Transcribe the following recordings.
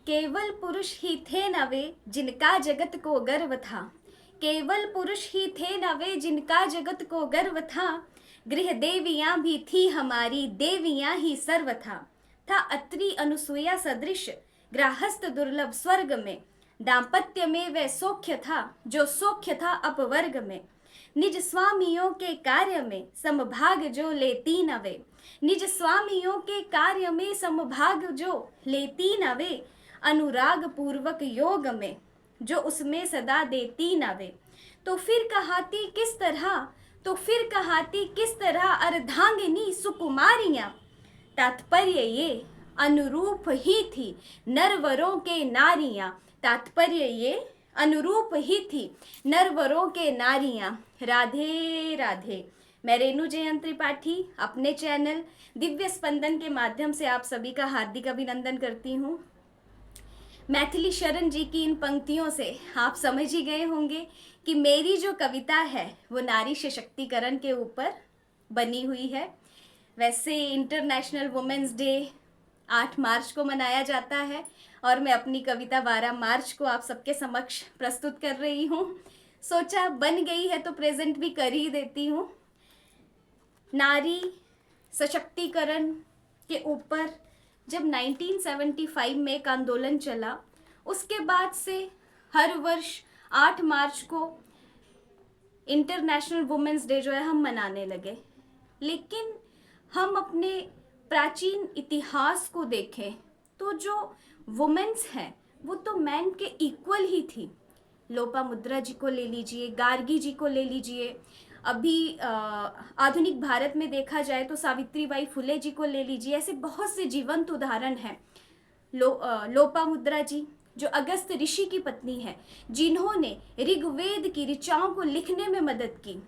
केवल पुरुष ही थे न वे जिनका जगत को गर्व था। केवल पुरुष ही थे न वे जिनका जगत को गर्व था। गृह देवियां भी थी हमारी, देवियां ही सर्व था अत्रि अनुसुईया सदृश गृहस्थ दुर्लभ स्वर्ग में। दाम्पत्य में वह सौख्य था जो सौख्य था अपवर्ग में। निज स्वामियों के कार्य में समभाग जो लेती न वे, निज स्वामियों के कार्य में समभाग जो लेती न वे। अनुराग पूर्वक योग में जो उसमें सदा देती न वे। तो फिर कहाती किस तरह, तो फिर कहाती किस तरह अर्धांगिनी सुकुमारियां। तात्पर्य ये अनुरूप ही थी नरवरों के नारियां। तात्पर्य ये अनुरूप ही थी नरवरों के नारियां। राधे राधे। मैं रेणु जयंत त्रिपाठी अपने चैनल दिव्य स्पंदन के माध्यम से आप सभी का हार्दिक अभिनंदन करती हूँ। मैथिली शरण जी की इन पंक्तियों से आप समझ ही गए होंगे कि मेरी जो कविता है वो नारी सशक्तिकरण के ऊपर बनी हुई है। वैसे इंटरनेशनल वुमेन्स डे 8 मार्च को मनाया जाता है और मैं अपनी कविता 12 मार्च को आप सबके समक्ष प्रस्तुत कर रही हूँ। सोचा बन गई है तो प्रेजेंट भी कर ही देती हूँ। नारी सशक्तिकरण के ऊपर जब 1975 में एक आंदोलन चला, उसके बाद से हर वर्ष 8 मार्च को इंटरनेशनल वुमेन्स डे जो है हम मनाने लगे। लेकिन हम अपने प्राचीन इतिहास को देखें तो जो वुमेन्स हैं वो तो मैन के इक्वल ही थी। लोपामुद्रा जी को ले लीजिए, गार्गी जी को ले लीजिए, अभी आधुनिक भारत में देखा जाए तो सावित्रीबाई फुले जी को ले लीजिए। ऐसे बहुत से जीवंत उदाहरण हैं। लोपामुद्रा जी जो अगस्त ऋषि की पत्नी है, जिन्होंने ऋग्वेद की ऋचाओं को लिखने में मदद की।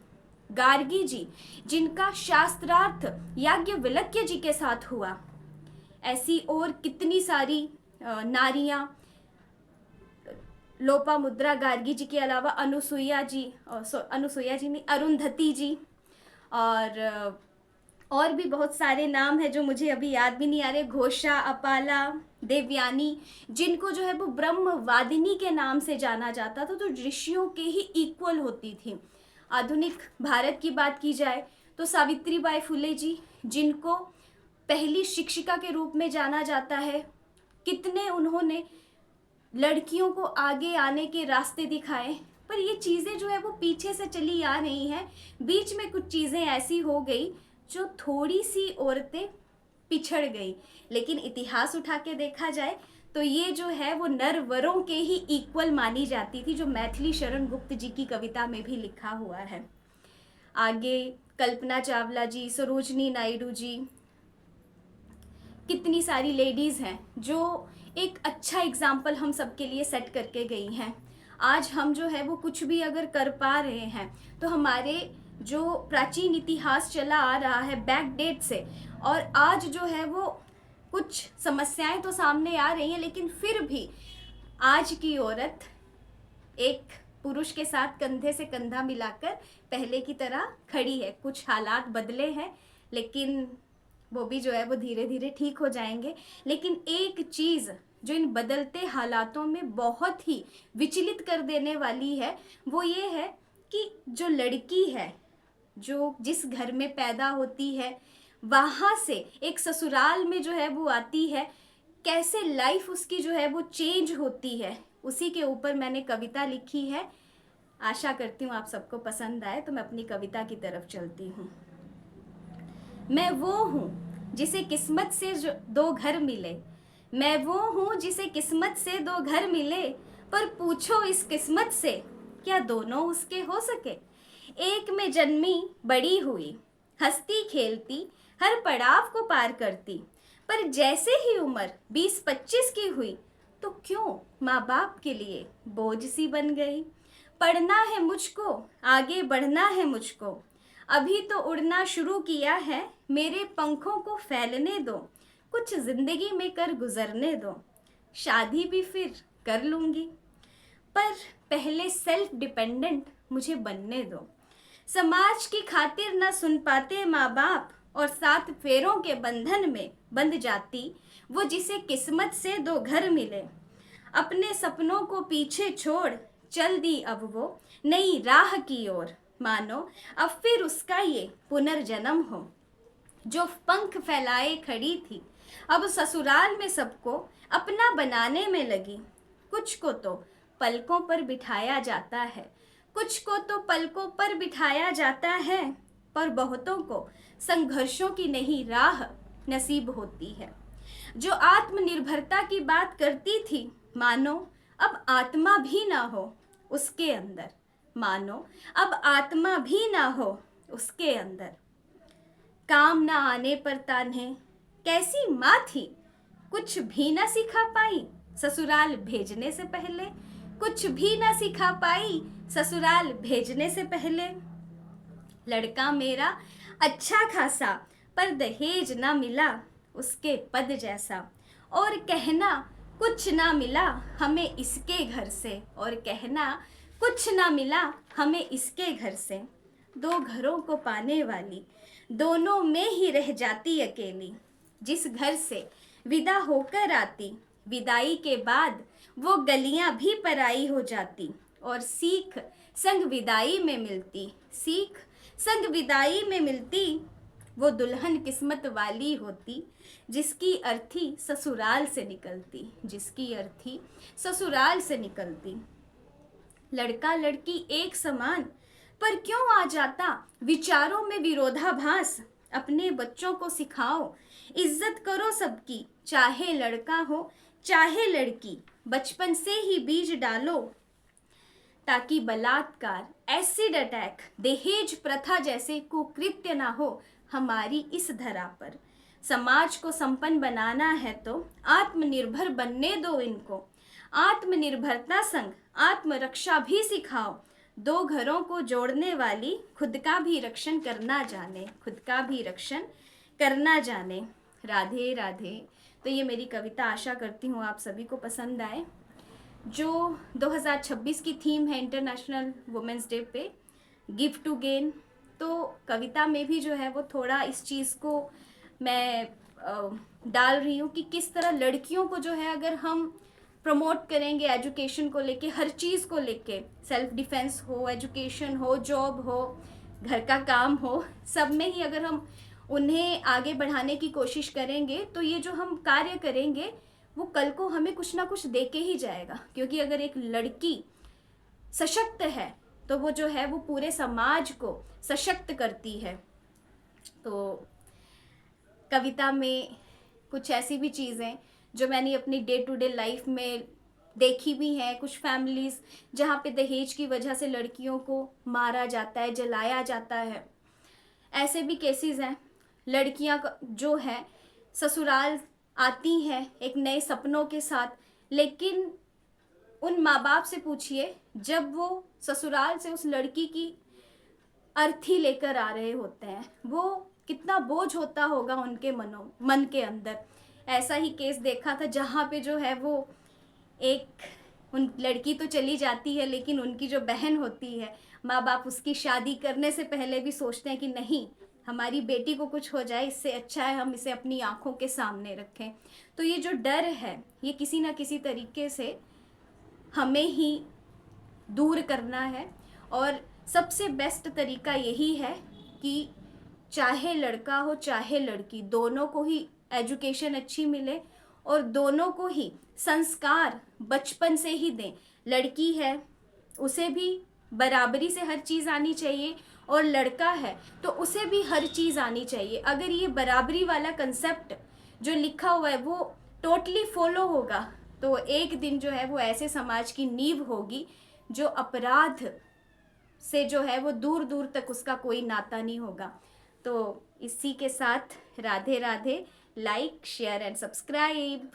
गार्गी जी जिनका शास्त्रार्थ याज्ञवल्क्य जी के साथ हुआ। ऐसी और कितनी सारी नारियां, लोपामुद्रा गार्गी जी के अलावा अनुसुईया जी नहीं, अरुंधति जी और भी बहुत सारे नाम हैं जो मुझे अभी याद भी नहीं आ रहे। घोषा, अपाला, देवयानी, जिनको जो है वो ब्रह्मवादिनी के नाम से जाना जाता था, तो ऋषियों के ही इक्वल होती थी। आधुनिक भारत की बात की जाए तो सावित्रीबाई फुले जी, जिनको पहली शिक्षिका के रूप में जाना जाता है, कितने उन्होंने लड़कियों को आगे आने के रास्ते दिखाए। पर ये चीज़ें जो है वो पीछे से चली आ रही हैं। बीच में कुछ चीज़ें ऐसी हो गई जो थोड़ी सी औरतें पिछड़ गई। लेकिन इतिहास उठा के देखा जाए तो ये जो है वो नरवरों के ही इक्वल मानी जाती थी, जो मैथिली शरण गुप्त जी की कविता में भी लिखा हुआ है। आगे कल्पना चावला जी, सरोजनी नायडू जी, कितनी सारी लेडीज़ हैं जो एक अच्छा एग्जाम्पल हम सबके लिए सेट करके गई हैं। आज हम जो है वो कुछ भी अगर कर पा रहे हैं तो हमारे जो प्राचीन इतिहास चला आ रहा है बैक डेट से, और आज जो है वो कुछ समस्याएं तो सामने आ रही हैं, लेकिन फिर भी आज की औरत एक पुरुष के साथ कंधे से कंधा मिलाकर पहले की तरह खड़ी है। कुछ हालात बदले हैं लेकिन वो भी जो है वो धीरे धीरे ठीक हो जाएंगे। लेकिन एक चीज़ जो इन बदलते हालातों में बहुत ही विचलित कर देने वाली है वो ये है कि जो लड़की है, जो जिस घर में पैदा होती है, वहाँ से एक ससुराल में जो है वो आती है, कैसे लाइफ उसकी जो है वो चेंज होती है, उसी के ऊपर मैंने कविता लिखी है। आशा करती हूँ आप सबको पसंद आए। तो मैं अपनी कविता की तरफ चलती हूँ। मैं वो हूँ जिसे किस्मत से जो 2 घर मिले, मैं वो हूँ जिसे किस्मत से 2 घर मिले, पर पूछो इस किस्मत से क्या दोनों उसके हो सके। एक में जन्मी बड़ी हुई, हंसती खेलती हर पड़ाव को पार करती, पर जैसे ही उम्र 20-25 की हुई तो क्यों माँ बाप के लिए बोझ सी बन गई। पढ़ना है मुझको, आगे बढ़ना है मुझको, अभी तो उड़ना शुरू किया है, मेरे पंखों को फैलने दो, कुछ जिंदगी में कर गुजरने दो, शादी भी फिर कर लूँगी, पर पहले सेल्फ डिपेंडेंट मुझे बनने दो। समाज की खातिर न सुन पाते माँ बाप, और 7 फेरों के बंधन में बंध जाती वो जिसे किस्मत से 2 घर मिले। अपने सपनों को पीछे छोड़ चल दी अब वो नई राह की ओर। मानो अब फिर उसका ये पुनर्जन्म हो। जो पंख फैलाए खड़ी थी अब ससुराल में सबको अपना बनाने में लगी। कुछ को तो पलकों पर बिठाया जाता है, कुछ को तो पलकों पर बिठाया जाता है, पर बहुतों को संघर्षों की नई राह नसीब होती है। जो आत्मनिर्भरता की बात करती थी मानो अब आत्मा भी ना हो उसके अंदर। मानो अब आत्मा भी ना हो उसके अंदर। काम ना आने पर तान्हे कैसी माँ थी कुछ भी ना सिखा पाई ससुराल भेजने से पहले। कुछ भी ना सिखा पाई ससुराल भेजने से पहले। लड़का मेरा अच्छा खासा पर दहेज ना मिला उसके पद जैसा। और कहना कुछ ना मिला हमें इसके घर से, और कहना कुछ ना मिला हमें इसके घर से। दो घरों को पाने वाली दोनों में ही रह जाती अकेली। जिस घर से विदा होकर आती विदाई के बाद वो गलियां भी पराई हो जाती। और सीख संग विदाई में मिलती, सीख संग विदाई में मिलती वो दुल्हन किस्मत वाली होती जिसकी अर्थी ससुराल से निकलती, जिसकी अर्थी ससुराल से निकलती। लड़का लड़की एक समान पर क्यों आ जाता विचारों में विरोधाभास। अपने बच्चों को सिखाओ इज्जत करो सबकी, चाहे लड़का हो चाहे लड़की, बचपन से ही बीज डालो ताकि बलात्कार, एसिड अटैक, दहेज प्रथा जैसे कुकृत्य ना हो हमारी इस धरा पर। समाज को संपन्न बनाना है तो आत्मनिर्भर बनने दो इनको। आत्मनिर्भरता संग आत्मरक्षा भी सिखाओ। दो घरों को जोड़ने वाली खुद का भी रक्षण करना जाने, खुद का भी रक्षण करना जाने। राधे राधे। तो ये मेरी कविता आशा करती हूँ आप सभी को पसंद आए। जो 2026 की थीम है इंटरनेशनल वुमेंस डे पे, गिव टू गेन, तो कविता में भी जो है वो थोड़ा इस चीज़ को मैं डाल रही हूँ कि किस तरह लड़कियों को जो है अगर हम प्रमोट करेंगे एजुकेशन को लेके, हर चीज़ को लेके, सेल्फ डिफेंस हो, एजुकेशन हो, जॉब हो, घर का काम हो, सब में ही अगर हम उन्हें आगे बढ़ाने की कोशिश करेंगे तो ये जो हम कार्य करेंगे वो कल को हमें कुछ ना कुछ दे के ही जाएगा। क्योंकि अगर एक लड़की सशक्त है तो वो जो है वो पूरे समाज को सशक्त करती है। तो कविता में कुछ ऐसी भी चीज़ें जो मैंने अपनी डे टू डे लाइफ में देखी भी हैं। कुछ फैमिलीज़ जहाँ पे दहेज की वजह से लड़कियों को मारा जाता है, जलाया जाता है, ऐसे भी केसेस हैं। लड़कियाँ जो है ससुराल आती हैं एक नए सपनों के साथ, लेकिन उन माँ बाप से पूछिए जब वो ससुराल से उस लड़की की अर्थी लेकर आ रहे होते हैं वो कितना बोझ होता होगा उनके मन के अंदर। ऐसा ही केस देखा था जहाँ पे जो है वो एक उन लड़की तो चली जाती है लेकिन उनकी जो बहन होती है, माँ बाप उसकी शादी करने से पहले भी सोचते हैं कि नहीं, हमारी बेटी को कुछ हो जाए इससे अच्छा है हम इसे अपनी आंखों के सामने रखें। तो ये जो डर है ये किसी ना किसी तरीके से हमें ही दूर करना है। और सबसे बेस्ट तरीका यही है कि चाहे लड़का हो चाहे लड़की, दोनों को ही एजुकेशन अच्छी मिले और दोनों को ही संस्कार बचपन से ही दें। लड़की है उसे भी बराबरी से हर चीज़ आनी चाहिए और लड़का है तो उसे भी हर चीज़ आनी चाहिए। अगर ये बराबरी वाला कंसेप्ट जो लिखा हुआ है वो टोटली फॉलो होगा तो एक दिन जो है वो ऐसे समाज की नींव होगी जो अपराध से जो है वो दूर दूर तक उसका कोई नाता नहीं होगा। तो इसी के साथ Radhe Radhe. Like, share and subscribe.